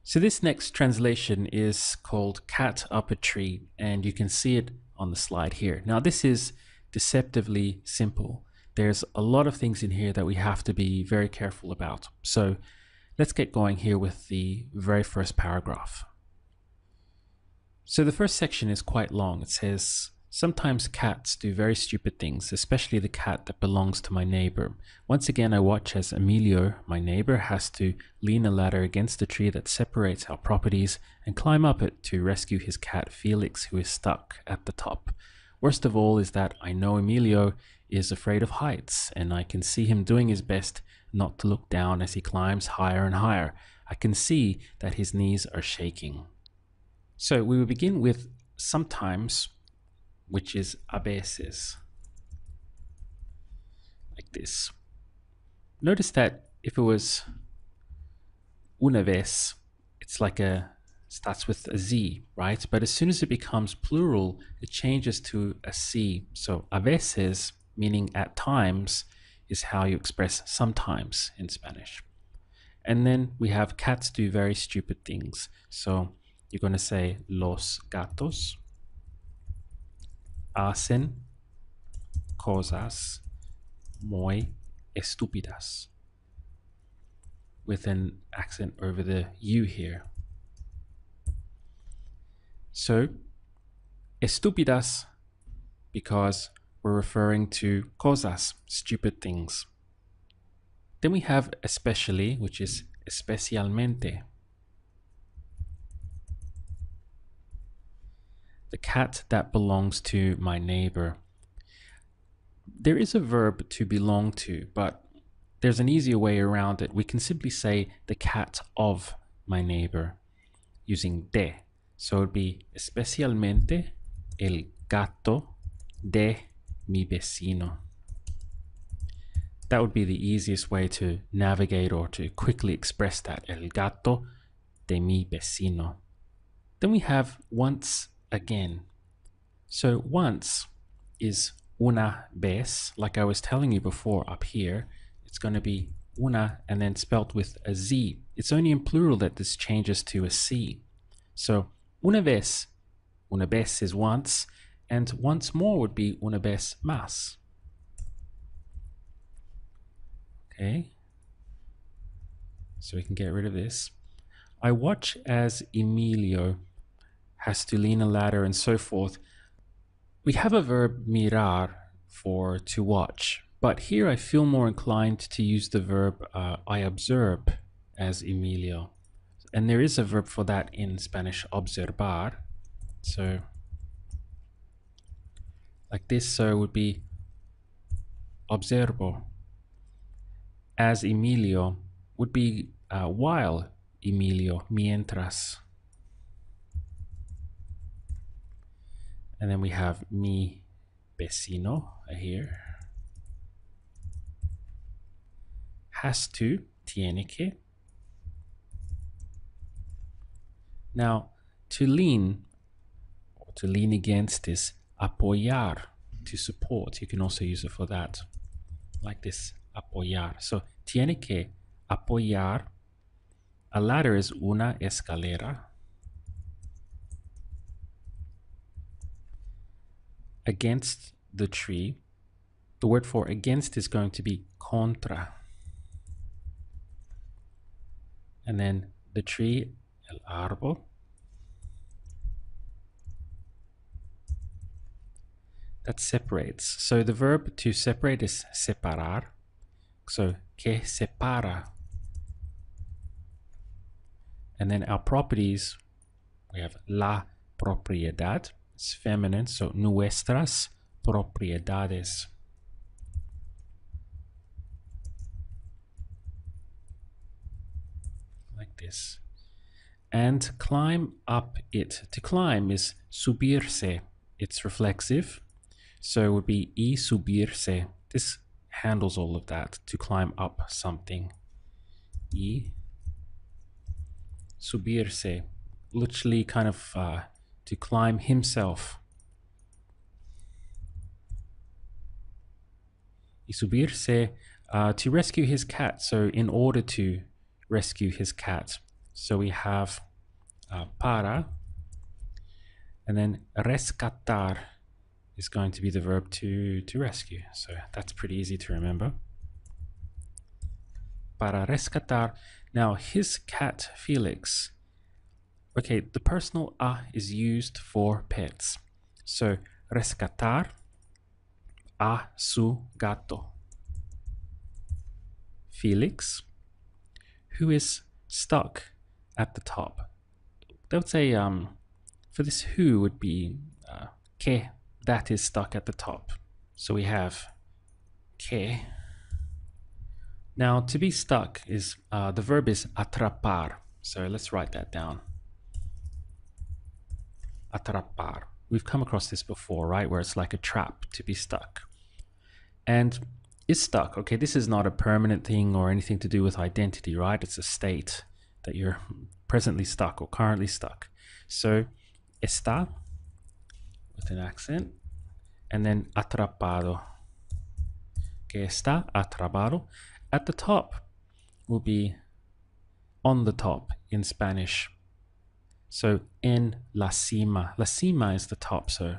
So this next translation is called Cat Up a Tree, and you can see it on the slide here. Now this is deceptively simple. There's a lot of things in here that we have to be very careful about. So let's get going here with the very first paragraph. So the first section is quite long. It says, sometimes cats do very stupid things, especially the cat that belongs to my neighbor. Once again, I watch as Emilio, my neighbor, has to lean a ladder against the tree that separates our properties and climb up it to rescue his cat Felix, who is stuck at the top. Worst of all is that I know Emilio is afraid of heights, and I can see him doing his best not to look down as he climbs higher and higher. I can see that his knees are shaking. So we will begin with sometimes, which is a veces, like this. Notice that if it was una vez, it's like starts with a Z, right? But as soon as it becomes plural, it changes to a C. So a veces, meaning at times, is how you express sometimes in Spanish. And then we have cats do very stupid things. So you're going to say los gatos hacen cosas muy estúpidas, with an accent over the U here. So estúpidas, because we're referring to cosas, stupid things. Then we have especially, which is especialmente. The cat that belongs to my neighbor. There is a verb to belong to, but there's an easier way around it. We can simply say the cat of my neighbor using de. So it would be especialmente el gato de mi vecino. That would be the easiest way to navigate or to quickly express that. El gato de mi vecino. Then we have once again. So once is una vez, like I was telling you before up here. It's going to be una and then spelt with a Z. It's only in plural that this changes to a C. So una vez is once, and once more would be una vez más. Okay, so we can get rid of this. I watch as Emilio has to lean a ladder and so forth. We have a verb mirar for to watch, but here I feel more inclined to use the verb I observe as Emilio. And there is a verb for that in Spanish, observar. So like this, so it would be observo. As Emilio would be while Emilio, mientras. And then we have mi vecino here. Has to, tiene que. Now, to lean, or to lean against is apoyar, to support. You can also use it for that, like this, apoyar. So, tiene que apoyar. A ladder is una escalera. Against the tree, the word for against is going to be contra. And then the tree, el árbol. That separates. So the verb to separate is separar. So, que separa. And then our properties, we have la propiedad. It's feminine, so nuestras propiedades. Like this. And climb up it. To climb is subirse. It's reflexive. So it would be y subirse. This handles all of that, to climb up something. Y subirse. Literally kind of to climb himself. Y subirse, to rescue his cat. So in order to rescue his cat. So we have para, and then rescatar is going to be the verb to rescue. So that's pretty easy to remember. Para rescatar. Now his cat Felix. Okay, the personal a is used for pets. So rescatar a su gato. Felix, who is stuck at the top. They would say for this who would be que, that is stuck at the top. So we have que. Now to be stuck is the verb is atrapar. So let's write that down. Atrapar. We've come across this before, right? Where it's like a trap, to be stuck. And is stuck. Okay, this is not a permanent thing or anything to do with identity, right? It's a state that you're presently stuck or currently stuck. So está with an accent, and then atrapado. Que está atrapado. At the top will be on the top in Spanish. So en la cima. La cima is the top. So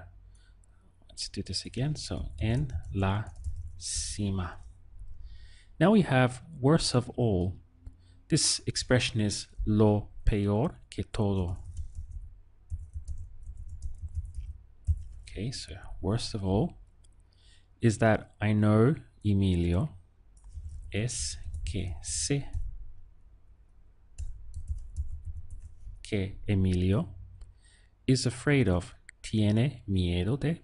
let's do this again. So en la cima. Now we have worst of all. This expression is lo peor que todo. Okay, so worst of all is that I know Emilio es que sé que Emilio is afraid of, tiene miedo de.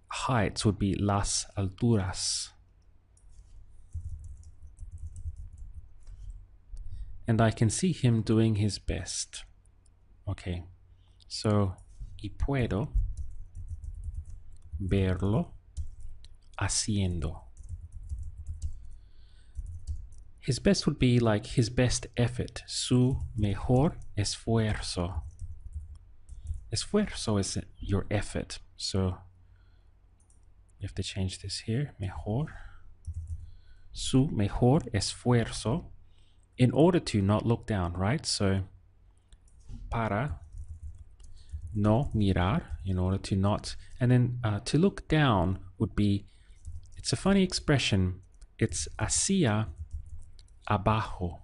Heights would be las alturas. And I can see him doing his best. Okay, so y puedo verlo haciendo. His best would be like his best effort, su mejor esfuerzo. Esfuerzo is your effort, so you have to change this here, mejor. Su mejor esfuerzo, in order to not look down, right? So para no mirar, in order to not, and then to look down would be, it's a funny expression, it's hacia abajo.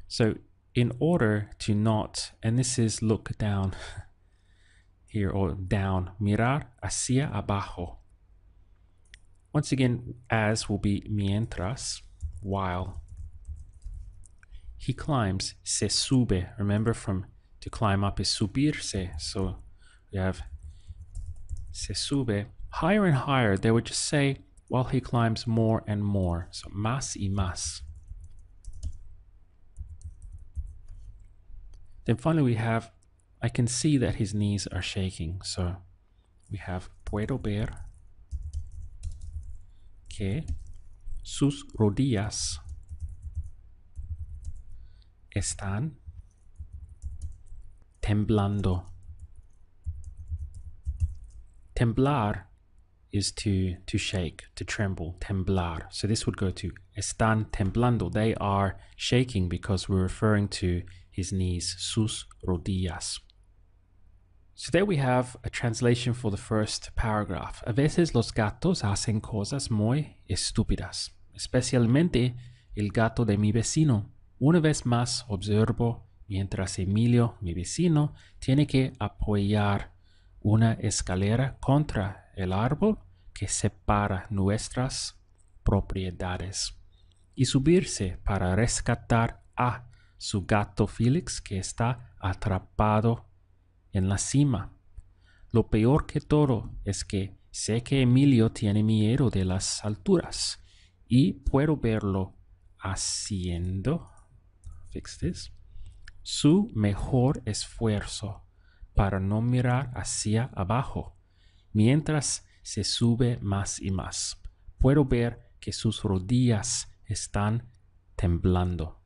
So in order to not, and this is look down here, or down, mirar hacia abajo. Once again, as will be mientras, while. He climbs, se sube. Remember, from to climb up is subirse. So we have se sube. Higher and higher, they would just say, while he climbs more and more. So más y más. Then finally we have, I can see that his knees are shaking. So we have puedo ver que sus rodillas están temblando. Temblar is to shake, to tremble, temblar. So this would go to están temblando. They are shaking because we're referring to his knees, sus rodillas. So there we have a translation for the first paragraph. A veces los gatos hacen cosas muy estúpidas, especialmente el gato de mi vecino. Una vez más observo mientras Emilio, mi vecino, tiene que apoyar una escalera contra el árbol que separa nuestras propiedades y subirse para rescatar a su gato Felix, que está atrapado en la cima. Lo peor que todo es que sé que Emilio tiene miedo de las alturas y puedo verlo haciendo, fix this, su mejor esfuerzo para no mirar hacia abajo, mientras se sube más y más. Puedo ver que sus rodillas están temblando.